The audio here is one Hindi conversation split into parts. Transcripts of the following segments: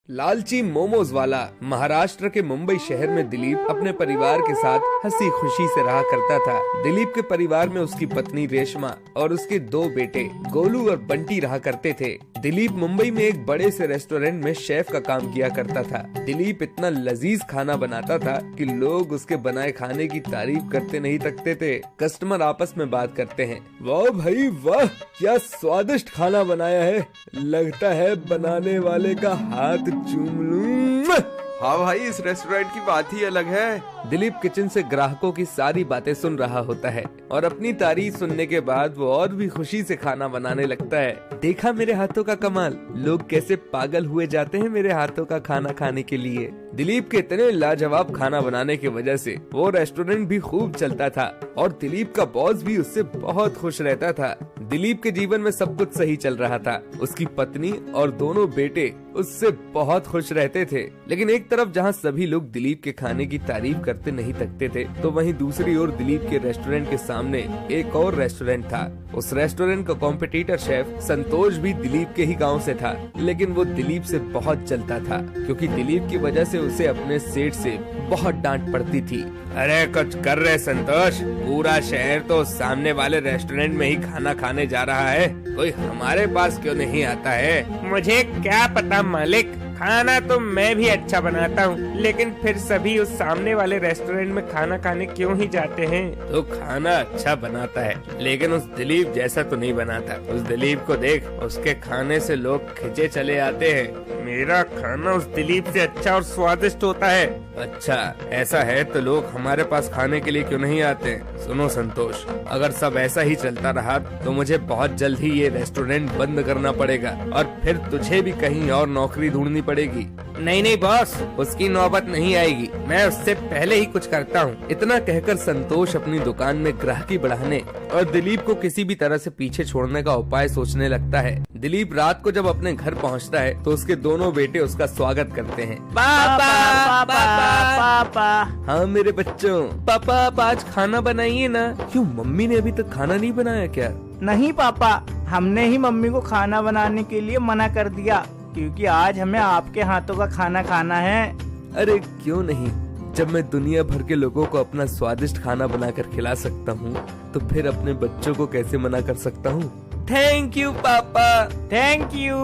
लालची मोमोज वाला महाराष्ट्र के मुंबई शहर में दिलीप अपने परिवार के साथ हंसी खुशी से रहा करता था। दिलीप के परिवार में उसकी पत्नी रेशमा और उसके दो बेटे गोलू और बंटी रहा करते थे। दिलीप मुंबई में एक बड़े से रेस्टोरेंट में शेफ का काम किया करता था। दिलीप इतना लजीज खाना बनाता था कि लोग उसके बनाए खाने की तारीफ करते नहीं थकते थे। कस्टमर आपस में बात करते हैं, वाह भाई वाह, क्या स्वादिष्ट खाना बनाया है, लगता है बनाने वाले का हाथ चूम लूं। हाँ भाई, इस रेस्टोरेंट की बात ही अलग है। दिलीप किचन से ग्राहकों की सारी बातें सुन रहा होता है और अपनी तारीफ सुनने के बाद वो और भी खुशी से खाना बनाने लगता है। देखा मेरे हाथों का कमाल, लोग कैसे पागल हुए जाते हैं मेरे हाथों का खाना खाने के लिए। दिलीप के इतने लाजवाब खाना बनाने की वजह से वो रेस्टोरेंट भी खूब चलता था और दिलीप का बॉस भी उससे बहुत खुश रहता था। दिलीप के जीवन में सब कुछ सही चल रहा था। उसकी पत्नी और दोनों बेटे उससे बहुत खुश रहते थे। लेकिन एक तरफ जहाँ सभी लोग दिलीप के खाने की तारीफ करते नहीं थकते थे, तो वहीं दूसरी ओर दिलीप के रेस्टोरेंट के सामने एक और रेस्टोरेंट था। उस रेस्टोरेंट का कॉम्पिटिटर शेफ संतोष भी दिलीप के ही गांव से था, लेकिन वो दिलीप से बहुत जलता था क्योंकि दिलीप की वजह से उसे अपने सेठ से बहुत डांट पड़ती थी। अरे कुछ कर रहे संतोष, पूरा शहर तो सामने वाले रेस्टोरेंट में ही खाना खाने जा रहा है, कोई हमारे पास क्यों नहीं आता है? मुझे क्या पता मालिक, खाना तो मैं भी अच्छा बनाता हूँ, लेकिन फिर सभी उस सामने वाले रेस्टोरेंट में खाना खाने क्यों ही जाते हैं? तो खाना अच्छा बनाता है, लेकिन उस दिलीप जैसा तो नहीं बनाता। उस दिलीप को देख, उसके खाने से लोग खिंचे चले आते हैं। मेरा खाना उस दिलीप से अच्छा और स्वादिष्ट होता है। अच्छा ऐसा है तो लोग हमारे पास खाने के लिए क्यों नहीं आते? सुनो संतोष, अगर सब ऐसा ही चलता रहा तो मुझे बहुत जल्द ही ये रेस्टोरेंट बंद करना पड़ेगा और फिर तुझे भी कहीं और नौकरी ढूंढनी पड़ेगी। नहीं बॉस, उसकी नौबत नहीं आएगी, मैं उससे पहले ही कुछ करता हूँ। इतना कहकर संतोष अपनी दुकान में ग्राहकी बढ़ाने और दिलीप को किसी भी तरह से पीछे छोड़ने का उपाय सोचने लगता है। दिलीप रात को जब अपने घर पहुँचता है तो उसके दोनों बेटे उसका स्वागत करते हैं। पापा पापा। हाँ मेरे बच्चों, पापा आप आज खाना बनाइए ना। क्यों, मम्मी ने अभी तक खाना नहीं बनाया क्या? नहीं पापा, हमने ही मम्मी को खाना बनाने के लिए मना कर दिया क्योंकि आज हमें आपके हाथों का खाना खाना है। अरे क्यों नहीं, जब मैं दुनिया भर के लोगों को अपना स्वादिष्ट खाना बनाकर खिला सकता हूँ तो फिर अपने बच्चों को कैसे मना कर सकता हूँ? थैंक यू पापा, थैंक यू।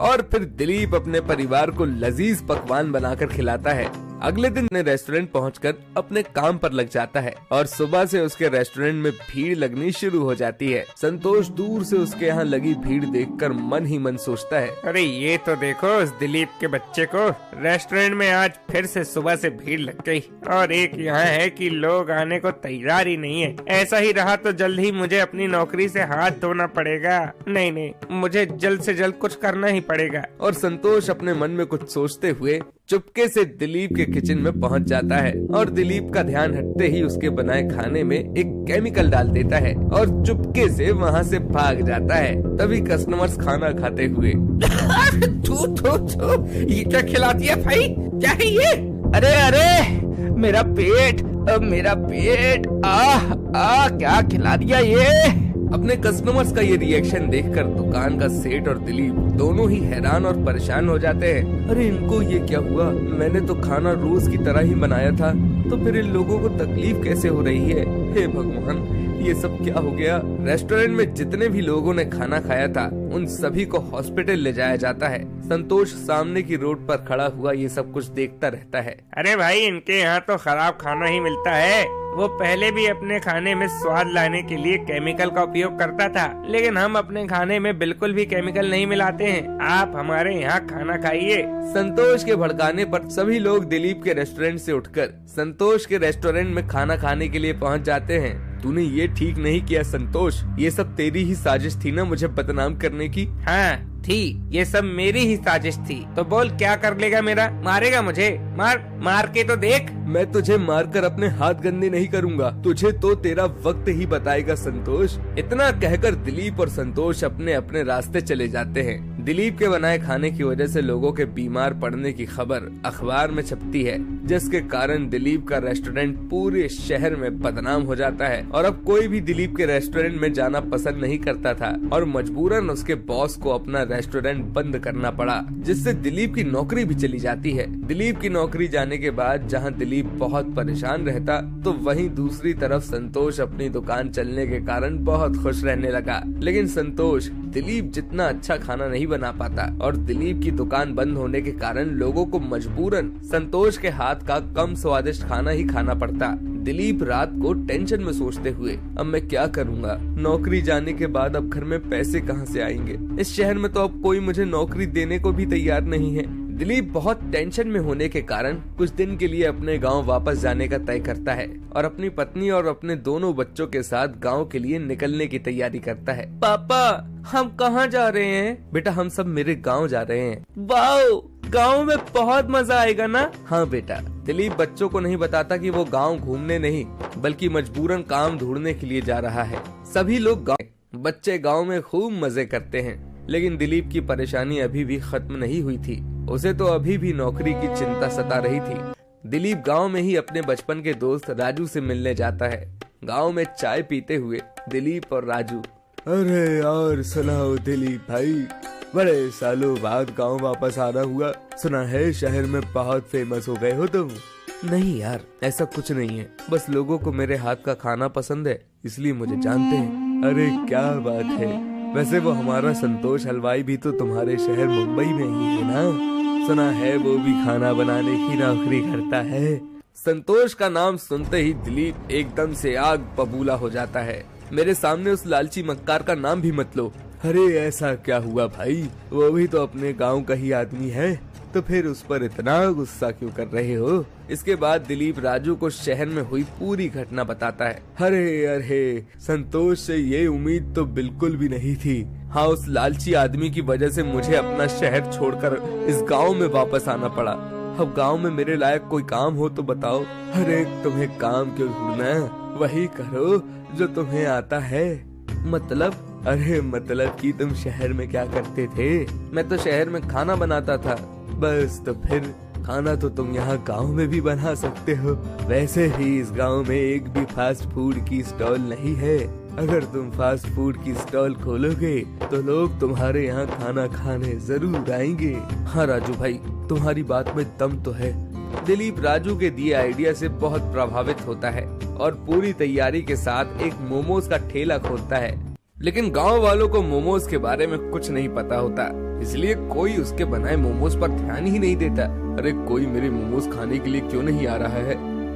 और फिर दिलीप अपने परिवार को लजीज पकवान बनाकर खिलाता है। अगले दिन रेस्टोरेंट पहुंचकर अपने काम पर लग जाता है और सुबह से उसके रेस्टोरेंट में भीड़ लगनी शुरू हो जाती है। संतोष दूर से उसके यहाँ लगी भीड़ देखकर मन ही मन सोचता है, अरे ये तो देखो, उस दिलीप के बच्चे को रेस्टोरेंट में आज फिर से सुबह से भीड़ लग गई और एक यहाँ है कि लोग आने को तैयार ही नहीं है। ऐसा ही रहा तो जल्द ही मुझे अपनी नौकरी से हाथ धोना पड़ेगा। नहीं, मुझे जल्द से जल्द कुछ करना ही पड़ेगा। और संतोष अपने मन में कुछ सोचते हुए चुपके से दिलीप के किचन में पहुंच जाता है और दिलीप का ध्यान हटते ही उसके बनाए खाने में एक केमिकल डाल देता है और चुपके से वहां से भाग जाता है। तभी कस्टमर्स खाना खाते हुए ये क्या खिला दिया भाई, क्या है ये? अरे मेरा पेट, क्या खिला दिया ये? अपने कस्टमर्स का ये रिएक्शन देखकर दुकान का सेठ और दिलीप दोनों ही हैरान और परेशान हो जाते हैं। अरे इनको ये क्या हुआ, मैंने तो खाना रोज की तरह ही बनाया था, तो फिर इन लोगों को तकलीफ कैसे हो रही है? हे भगवान, ये सब क्या हो गया? रेस्टोरेंट में जितने भी लोगों ने खाना खाया था उन सभी को हॉस्पिटल ले जाया जाता है। संतोष सामने की रोड पर खड़ा हुआ ये सब कुछ देखता रहता है। अरे भाई, इनके यहाँ तो खराब खाना ही मिलता है। वो पहले भी अपने खाने में स्वाद लाने के लिए केमिकल का उपयोग करता था, लेकिन हम अपने खाने में बिल्कुल भी केमिकल नहीं मिलाते हैं। आप हमारे यहाँ खाना खाइए। संतोष के भड़काने पर सभी लोग दिलीप के रेस्टोरेंट से उठकर संतोष के रेस्टोरेंट में खाना खाने के लिए पहुँच जाते हैं। तूने ये ठीक नहीं किया संतोष, ये सब तेरी ही साजिश थी ना मुझे बदनाम करने की? हाँ थी, ये सब मेरी ही साजिश थी। तो बोल क्या कर लेगा मेरा? मारेगा मुझे? मार मार के तो देख। मैं तुझे मारकर अपने हाथ गंदे नहीं करूंगा, तुझे तो तेरा वक्त ही बताएगा संतोष। इतना कहकर दिलीप और संतोष अपने अपने रास्ते चले जाते हैं। दिलीप के बनाए खाने की वजह से लोगों के बीमार पड़ने की खबर अखबार में छपती है, जिसके कारण दिलीप का रेस्टोरेंट पूरे शहर में बदनाम हो जाता है और अब कोई भी दिलीप के रेस्टोरेंट में जाना पसंद नहीं करता था और मजबूरन उसके बॉस को अपना रेस्टोरेंट बंद करना पड़ा, जिससे दिलीप की नौकरी भी चली जाती है। दिलीप की नौकरी जाने के बाद जहां दिलीप बहुत परेशान रहता, तो वहीं दूसरी तरफ संतोष अपनी दुकान चलने के कारण बहुत खुश रहने लगा। लेकिन संतोष दिलीप जितना अच्छा खाना नहीं बना पाता और दिलीप की दुकान बंद होने के कारण लोगों को मजबूरन संतोष के हाथ का कम स्वादिष्ट खाना ही खाना पड़ता। दिलीप रात को टेंशन में सोचते हुए, अब मैं क्या करूंगा, नौकरी जाने के बाद अब घर में पैसे कहां से आएंगे, इस शहर में तो अब कोई मुझे नौकरी देने को भी तैयार नहीं है। दिलीप बहुत टेंशन में होने के कारण कुछ दिन के लिए अपने गांव वापस जाने का तय करता है और अपनी पत्नी और अपने दोनों बच्चों के साथ गांव के लिए निकलने की तैयारी करता है। पापा, हम कहाँ जा रहे हैं? बेटा, हम सब मेरे गांव जा रहे हैं। वाओ, गांव में बहुत मजा आएगा ना? हाँ बेटा। दिलीप बच्चों को नहीं बताता कि वो गांव घूमने नहीं बल्कि मजबूरन काम ढूंढने के लिए जा रहा है। सभी लोग बच्चे गांव में खूब मजे करते हैं, लेकिन दिलीप की परेशानी अभी भी खत्म नहीं हुई थी। उसे तो अभी भी नौकरी की चिंता सता रही थी। दिलीप गांव में ही अपने बचपन के दोस्त राजू से मिलने जाता है। गांव में चाय पीते हुए दिलीप और राजू, अरे यार सुनाओ दिलीप भाई, बड़े सालों बाद गांव वापस आना हुआ, सुना है शहर में बहुत फेमस हो गए हो तुम। नहीं यार, ऐसा कुछ नहीं है, बस लोगों को मेरे हाथ का खाना पसंद है इसलिए मुझे जानते हैं। अरे क्या बात है, वैसे वो हमारा संतोष हलवाई भी तो तुम्हारे शहर मुंबई में ही है ना? सुना है वो भी खाना बनाने की नौकरी करता है। संतोष का नाम सुनते ही दिलीप एकदम से आग बबूला हो जाता है। मेरे सामने उस लालची मक्कार का नाम भी मत लो। अरे ऐसा क्या हुआ भाई, वो भी तो अपने गांव का ही आदमी है, तो फिर उस पर इतना गुस्सा क्यों कर रहे हो? इसके बाद दिलीप राजू को शहर में हुई पूरी घटना बताता है। अरे अरे, संतोष से ये उम्मीद तो बिल्कुल भी नहीं थी। हाँ, उस लालची आदमी की वजह से मुझे अपना शहर छोड़कर इस गांव में वापस आना पड़ा। अब गांव में मेरे लायक कोई काम हो तो बताओ। अरे तुम्हें काम क्यों ढूंढना, वही करो जो तुम्हें आता है। मतलब? अरे मतलब कि तुम शहर में क्या करते थे? मैं तो शहर में खाना बनाता था। बस, तो फिर खाना तो तुम यहाँ गांव में भी बना सकते हो। वैसे ही इस गांव में एक भी फास्ट फूड की स्टॉल नहीं है। अगर तुम फास्ट फूड की स्टॉल खोलोगे तो लोग तुम्हारे यहाँ खाना खाने जरूर आएंगे। हाँ राजू भाई, तुम्हारी बात में दम तो है। दिलीप राजू के दिए आइडिया से बहुत प्रभावित होता है और पूरी तैयारी के साथ एक मोमोज का ठेला खोलता है। लेकिन गांव वालों को मोमोज के बारे में कुछ नहीं पता होता, इसलिए कोई उसके बनाए मोमोज पर ध्यान ही नहीं देता। अरे कोई मेरे मोमोज खाने के लिए क्यों नहीं आ रहा है?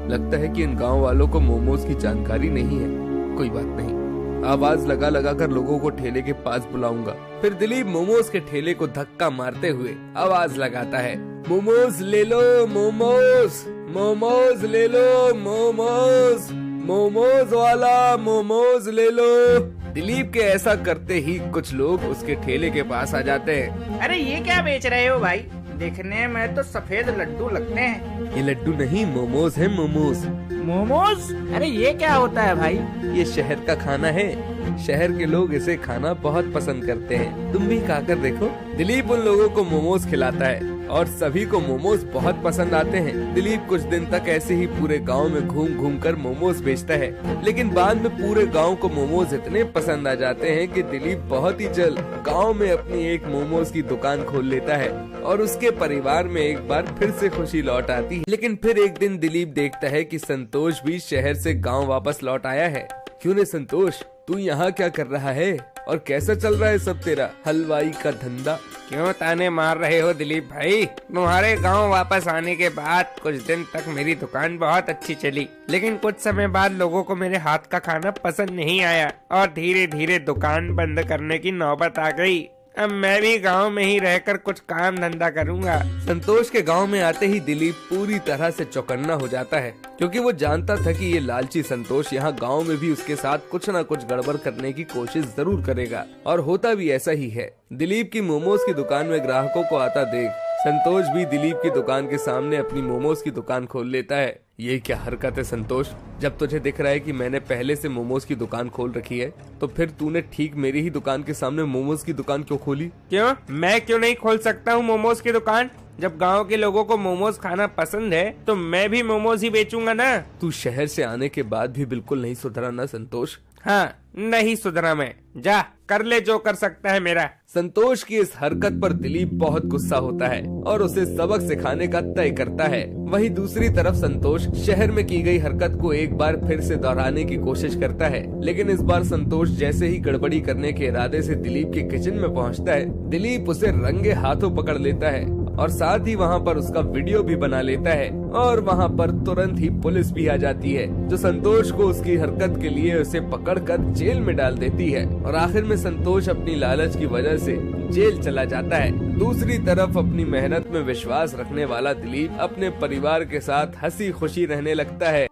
लगता है कि इन गांव वालों को मोमोज की जानकारी नहीं है। कोई बात नहीं, आवाज लगा लगा कर लोगों को ठेले के पास बुलाऊंगा। फिर दिलीप मोमोज के ठेले को धक्का मारते हुए आवाज लगाता है, मोमोज ले लो, मोमोज, मोमोज ले लो, मोमोज, मोमोज वाला मोमोज ले लो। दिलीप के ऐसा करते ही कुछ लोग उसके ठेले के पास आ जाते हैं। अरे ये क्या बेच रहे हो भाई? देखने में तो सफेद लड्डू लगते हैं। ये लड्डू नहीं, मोमोज है, मोमोज। मोमोज? अरे ये क्या होता है भाई? ये शहर का खाना है। शहर के लोग इसे खाना बहुत पसंद करते हैं, तुम भी खाकर देखो। दिलीप उन लोगों को मोमोज खिलाता है और सभी को मोमोज बहुत पसंद आते हैं। दिलीप कुछ दिन तक ऐसे ही पूरे गांव में घूम घूम कर मोमोज बेचता है, लेकिन बाद में पूरे गांव को मोमोज इतने पसंद आ जाते हैं कि दिलीप बहुत ही जल्द गांव में अपनी एक मोमोज की दुकान खोल लेता है और उसके परिवार में एक बार फिर से खुशी लौट आती है। लेकिन फिर एक दिन दिलीप देखता है कि संतोष भी शहर से गाँव वापस लौट आया है। क्यों रे संतोष, तू यहाँ क्या कर रहा है और कैसा चल रहा है सब तेरा हलवाई का धंधा? क्यों ताने मार रहे हो दिलीप भाई? तुम्हारे गांव वापस आने के बाद कुछ दिन तक मेरी दुकान बहुत अच्छी चली, लेकिन कुछ समय बाद लोगों को मेरे हाथ का खाना पसंद नहीं आया और धीरे धीरे दुकान बंद करने की नौबत आ गई। अब मैं भी गांव में ही रहकर कुछ काम धंधा करूंगा। संतोष के गांव में आते ही दिलीप पूरी तरह से चौकन्ना हो जाता है, क्योंकि वो जानता था कि ये लालची संतोष यहाँ गांव में भी उसके साथ कुछ न कुछ गड़बड़ करने की कोशिश जरूर करेगा। और होता भी ऐसा ही है। दिलीप की मोमोज की दुकान में ग्राहकों को आता देख संतोष भी दिलीप की दुकान के सामने अपनी मोमोज की दुकान खोल लेता है। ये क्या हरकत है संतोष? जब तुझे दिख रहा है कि मैंने पहले से मोमोज की दुकान खोल रखी है, तो फिर तूने ठीक मेरी ही दुकान के सामने मोमोज की दुकान क्यों खोली? क्यों, मैं क्यों नहीं खोल सकता हूँ मोमोज की दुकान? जब गांव के लोगों को मोमोज खाना पसंद है तो मैं भी मोमोज ही बेचूंगा ना। तू शहर से आने के बाद भी बिल्कुल नहीं सुधरा ना संतोष? हाँ, नहीं सुधरा मैं। जा कर ले जो कर सकता है मेरा। संतोष की इस हरकत पर दिलीप बहुत गुस्सा होता है और उसे सबक सिखाने का तय करता है। वहीं दूसरी तरफ संतोष शहर में की गई हरकत को एक बार फिर से दोहराने की कोशिश करता है, लेकिन इस बार संतोष जैसे ही गड़बड़ी करने के इरादे से दिलीप के किचन में पहुंचता है, दिलीप उसे रंगे हाथों पकड़ लेता है और साथ ही वहां पर उसका वीडियो भी बना लेता है और वहां पर तुरंत ही पुलिस भी आ जाती है, जो संतोष को उसकी हरकत के लिए उसे पकड़कर जेल में डाल देती है और आखिर में संतोष अपनी लालच की वजह से जेल चला जाता है। दूसरी तरफ अपनी मेहनत में विश्वास रखने वाला दिलीप अपने परिवार के साथ हंसी खुशी रहने लगता है।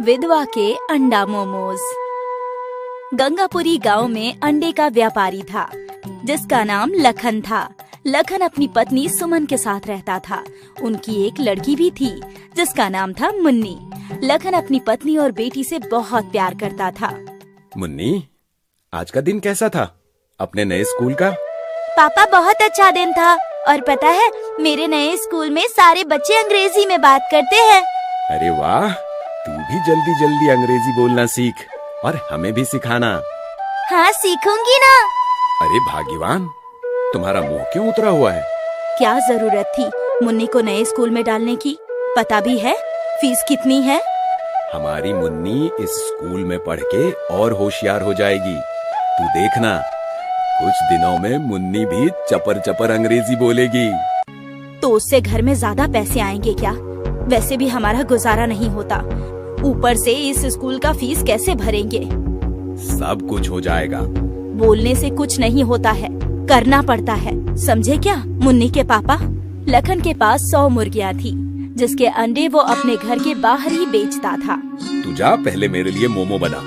विधवा के अंडा मोमोज। गंगापुरी गांव में अंडे का व्यापारी था जिसका नाम लखन था। लखन अपनी पत्नी सुमन के साथ रहता था। उनकी एक लड़की भी थी जिसका नाम था मुन्नी। लखन अपनी पत्नी और बेटी से बहुत प्यार करता था। मुन्नी, आज का दिन कैसा था अपने नए स्कूल का? पापा, बहुत अच्छा दिन था। और पता है, मेरे नए स्कूल में सारे बच्चे अंग्रेजी में बात करते हैं। अरे वाह, तू भी जल्दी जल्दी अंग्रेजी बोलना सीख और हमें भी सिखाना। हाँ, सीखूंगी ना। अरे भाग्यवान, तुम्हारा मुंह क्यों उतरा हुआ है? क्या जरूरत थी मुन्नी को नए स्कूल में डालने की? पता भी है फीस कितनी है? हमारी मुन्नी इस स्कूल में पढ़ के और होशियार हो जाएगी। तू देखना, कुछ दिनों में मुन्नी भी चपर चपर अंग्रेजी बोलेगी। तो उससे घर में ज्यादा पैसे आएंगे क्या? वैसे भी हमारा गुजारा नहीं होता, ऊपर से इस स्कूल का फीस कैसे भरेंगे? सब कुछ हो जाएगा। बोलने से कुछ नहीं होता है, करना पड़ता है, समझे क्या मुन्नी के पापा? लखन के पास 100 मुर्गियाँ थी जिसके अंडे वो अपने घर के बाहर ही बेचता था। तू जा पहले मेरे लिए मोमो बना।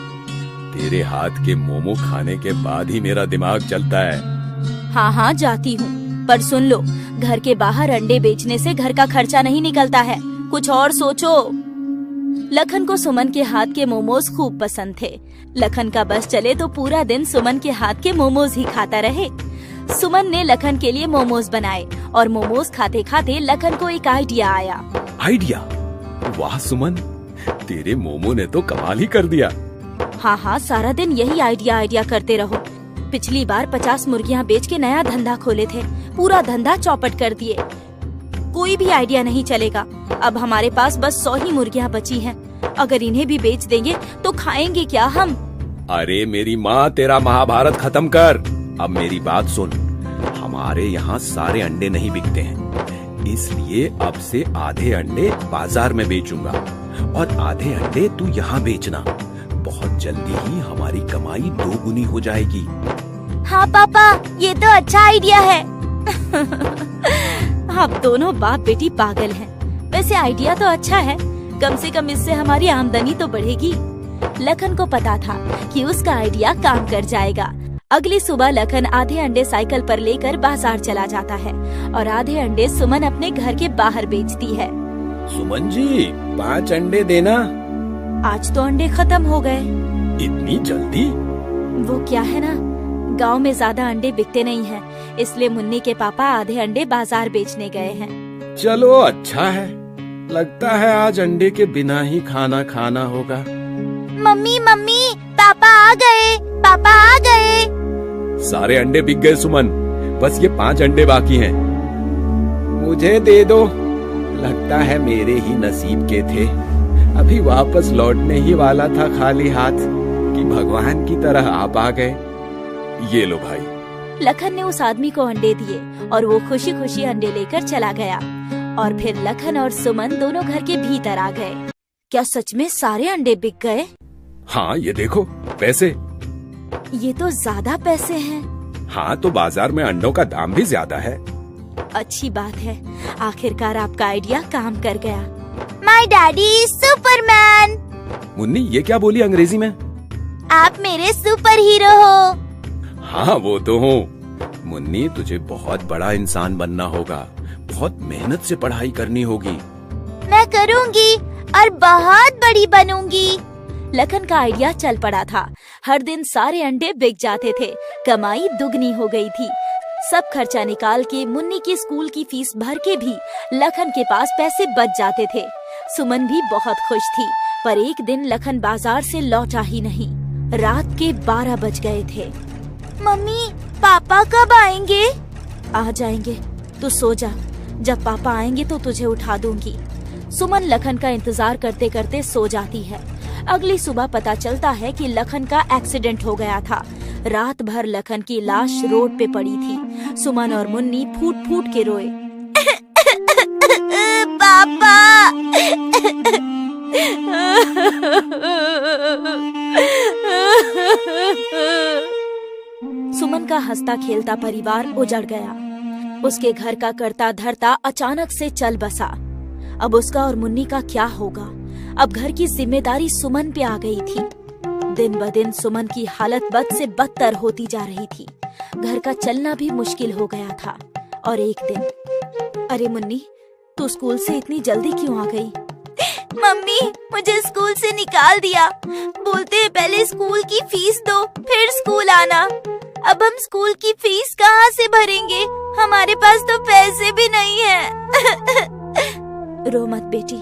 तेरे हाथ के मोमो खाने के बाद ही मेरा दिमाग चलता है। हाँ हाँ, जाती हूँ, पर सुन लो, घर के बाहर अंडे बेचने से घर का खर्चा नहीं निकलता है, कुछ और सोचो। लखन को सुमन के हाथ के मोमोज खूब पसंद थे। लखन का बस चले तो पूरा दिन सुमन के हाथ के मोमोज ही खाता रहे। सुमन ने लखन के लिए मोमोज बनाए और मोमोज खाते खाते लखन को एक आइडिया आया। आइडिया? वाह सुमन, तेरे मोमो ने तो कमाल ही कर दिया। हाँ हाँ, सारा दिन यही आइडिया करते रहो। पिछली बार 50 मुर्गियाँ बेच के नया धंधा खोले थे, पूरा धंधा चौपट कर दिए। कोई भी आइडिया नहीं चलेगा। अब हमारे पास बस 100 ही मुर्गियाँ बची हैं। अगर इन्हें भी बेच देंगे तो खाएंगे क्या हम? अरे मेरी माँ, तेरा महाभारत खत्म कर। अब मेरी बात सुन, हमारे यहाँ सारे अंडे नहीं बिकते हैं, इसलिए अब से आधे अंडे बाजार में बेचूंगा और आधे अंडे तू यहाँ बेचना। बहुत जल्दी ही हमारी कमाई 2 गुनी हो जाएगी। हाँ पापा, ये तो अच्छा आइडिया है। आप दोनों बाप बेटी पागल हैं। वैसे आइडिया तो अच्छा है, कम से कम इससे हमारी आमदनी तो बढ़ेगी। लखन को पता था कि उसका आइडिया काम कर जाएगा। अगली सुबह लखन आधे अंडे साइकिल पर लेकर बाजार चला जाता है और आधे अंडे सुमन अपने घर के बाहर बेचती है। सुमन जी, 5 अंडे देना। आज तो अंडे खत्म हो गए। इतनी जल्दी? वो क्या है ना, गांव में ज्यादा अंडे बिकते नहीं हैं, इसलिए मुन्नी के पापा आधे अंडे बाजार बेचने गए हैं। चलो अच्छा है, लगता है आज अंडे के बिना ही खाना खाना होगा। मम्मी मम्मी, पापा आ गए, पापा आ गए। सारे अंडे बिक गए सुमन, बस ये 5 अंडे बाकी हैं। मुझे दे दो, लगता है मेरे ही नसीब के थे। अभी वापस लौटने ही वाला था खाली हाथ कि भगवान की तरह आप आ गए। ये लो भाई। लखन ने उस आदमी को अंडे दिए और वो खुशी खुशी अंडे लेकर चला गया। और फिर लखन और सुमन दोनों घर के भीतर आ गए। क्या सच में सारे अंडे बिक गए? हाँ, ये देखो पैसे। ये तो ज्यादा पैसे हैं। हाँ, तो बाजार में अंडों का दाम भी ज्यादा है। अच्छी बात है, आखिरकार आपका आइडिया काम कर गया। My daddy is Superman. Munni, ये क्या बोली अंग्रेजी में? आप मेरे सुपर हीरो हो। हाँ, वो तो हूँ। मुन्नी, तुझे बहुत बड़ा इंसान बनना होगा, बहुत मेहनत से पढ़ाई करनी होगी। मैं करूँगी और बहुत बड़ी बनूंगी। लखन का आइडिया चल पड़ा था। हर दिन सारे अंडे बिक जाते थे, कमाई दुगनी हो गई थी। सब खर्चा निकाल के मुन्नी की स्कूल की फीस भर के भी लखन के पास पैसे बच जाते थे। सुमन भी बहुत खुश थी, पर एक दिन लखन बाजार से लौटा ही नहीं। रात के 12 बज गए थे। मम्मी, पापा कब आएंगे? आ जाएंगे, तू सो जा। जब पापा आएंगे तो तुझे उठा दूंगी। सुमन लखन का इंतजार करते करते सो जाती है। अगली सुबह पता चलता है कि लखन का एक्सीडेंट हो गया था। रात भर लखन की लाश रोड पे पड़ी थी। सुमन और मुन्नी फूट फूट के रोए। पापा! सुमन का हंसता खेलता परिवार उजड़ गया। उसके घर का करता धरता अचानक से चल बसा। अब उसका और मुन्नी का क्या होगा? अब घर की जिम्मेदारी सुमन पे आ गई थी। दिन ब दिन सुमन की हालत बद से बदतर होती जा रही थी। घर का चलना भी मुश्किल हो गया था। और एक दिन, अरे मुन्नी, तू स्कूल से इतनी जल्दी क्यों आ गई? मम्मी, मुझे स्कूल से निकाल दिया। बोलते हैं पहले स्कूल की फीस दो, फिर स्कूल आना। अब हम स्कूल की फीस कहाँ से भरेंगे? हमारे पास तो पैसे भी नहीं है। रो मत बेटी,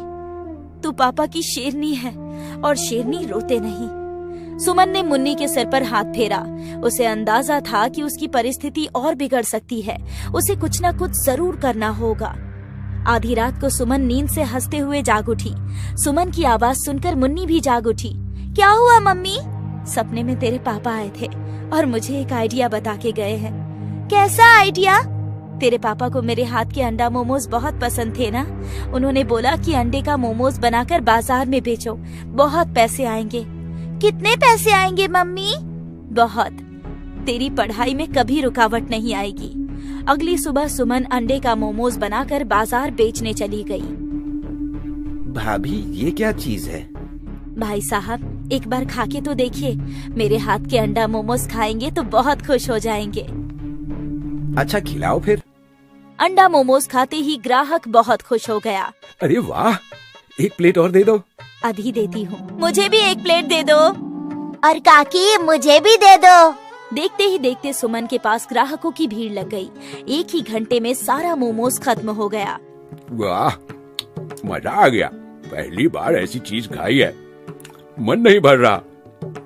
तू पापा की शेरनी है और शेरनी रोते नहीं। सुमन ने मुन्नी के सिर पर हाथ फेरा। उसे अंदाजा था कि उसकी परिस्थिति और बिगड़ सकती है। उसे कुछ न कुछ जरूर करना होगा। आधी रात को सुमन नींद से हंसते हुए जाग उठी। सुमन की आवाज सुनकर मुन्नी भी जाग उठी। क्या हुआ मम्मी? सपने में तेरे पापा आए थे और मुझे एक आइडिया बता के गए हैं। कैसा आइडिया? तेरे पापा को मेरे हाथ के अंडा मोमोज बहुत पसंद थे ना। उन्होंने बोला कि अंडे का मोमोज बनाकर बाजार में बेचो, बहुत पैसे आएंगे। कितने पैसे आएंगे मम्मी? बहुत। तेरी पढ़ाई में कभी रुकावट नहीं आएगी। अगली सुबह सुमन अंडे का मोमोज बनाकर बाजार बेचने चली गई। भाभी, ये क्या चीज है? भाई साहब, एक बार खा के तो देखिए। मेरे हाथ के अंडा मोमोज खाएंगे तो बहुत खुश हो जाएंगे। अच्छा, खिलाओ फिर। अंडा मोमोज खाते ही ग्राहक बहुत खुश हो गया। अरे वाह, एक प्लेट और दे दो। अभी देती हूँ। मुझे भी एक प्लेट दे दो। और काकी, मुझे भी दे दो। देखते ही देखते सुमन के पास ग्राहकों की भीड़ लग गई। एक ही घंटे में सारा मोमोज खत्म हो गया। वाह, मजा आ गया। पहली बार ऐसी चीज खाई है। मन नहीं भर रहा।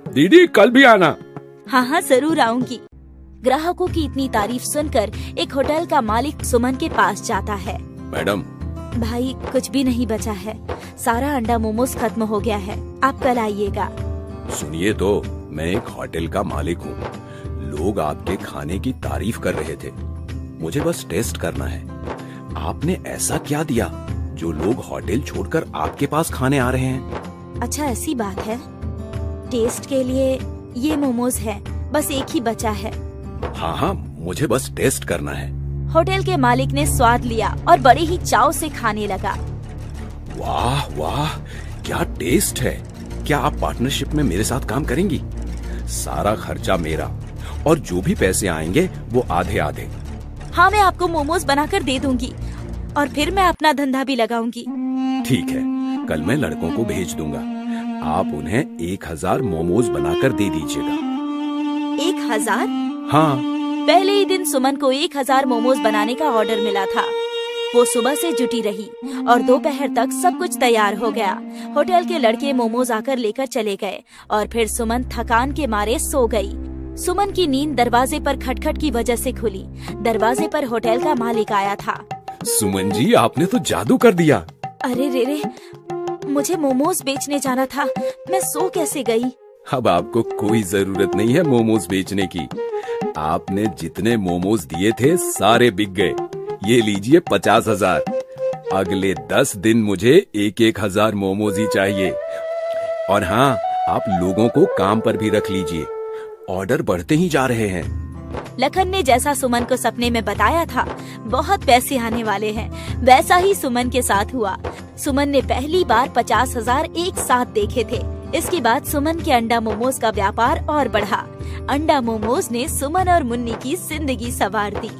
दीदी, कल भी आना। हाँ हाँ, जरूर आऊंगी। ग्राहकों की इतनी तारीफ सुनकर एक होटल का मालिक सुमन के पास जाता है। मैडम, भाई, कुछ भी नहीं बचा है। सारा अंडा मोमोज खत्म हो गया है। आप कल आइएगा। सुनिए तो, मैं एक होटल का मालिक हूँ। लोग आपके खाने की तारीफ कर रहे थे। मुझे बस टेस्ट करना है। आपने ऐसा क्या दिया जो लोग होटल छोड़कर आपके पास खाने आ रहे हैं? अच्छा, ऐसी बात है। टेस्ट के लिए ये मोमोज है, बस एक ही बचा है। हाँ हाँ, मुझे बस टेस्ट करना है। होटल के मालिक ने स्वाद लिया और बड़े ही चाव से खाने लगा। वाह वाह, क्या टेस्ट है। क्या आप पार्टनरशिप में मेरे साथ काम करेंगी? सारा खर्चा मेरा और जो भी पैसे आएंगे वो आधे आधे। हाँ, मैं आपको मोमोज बनाकर दे दूंगी और फिर मैं अपना धंधा भी लगाऊंगी। ठीक है, कल मैं लड़कों को भेज दूंगा। आप उन्हें 1000 मोमोज बनाकर दे दीजिएगा। 1000? हाँ। पहले ही दिन सुमन को 1000 मोमोज बनाने का ऑर्डर मिला था। वो सुबह से जुटी रही और दोपहर तक सब कुछ तैयार हो गया। होटल के लड़के मोमोज आकर लेकर चले गए और फिर सुमन थकान के मारे सो गई। सुमन की नींद दरवाजे पर खटखट की वजह से खुली। दरवाजे पर होटल का मालिक आया था। सुमन जी, आपने तो जादू कर दिया। अरे रे, मुझे मोमोज बेचने जाना था। मैं सो कैसे गई? अब आपको कोई जरूरत नहीं है मोमोज बेचने की। आपने जितने मोमोज दिए थे सारे बिक गए। ये लीजिए 50,000। अगले 10 दिन मुझे 1,000 मोमोज ही चाहिए। और हाँ, आप लोगों को काम पर भी रख लीजिए। ऑर्डर बढ़ते ही जा रहे हैं। लखन ने जैसा सुमन को सपने में बताया था, बहुत पैसे आने वाले हैं, वैसा ही सुमन के साथ हुआ। सुमन ने पहली बार 50,000 एक साथ देखे थे। इसके बाद सुमन के अंडा मोमोज का व्यापार और बढ़ा। अंडा मोमोज ने सुमन और मुन्नी की जिंदगी संवार दी।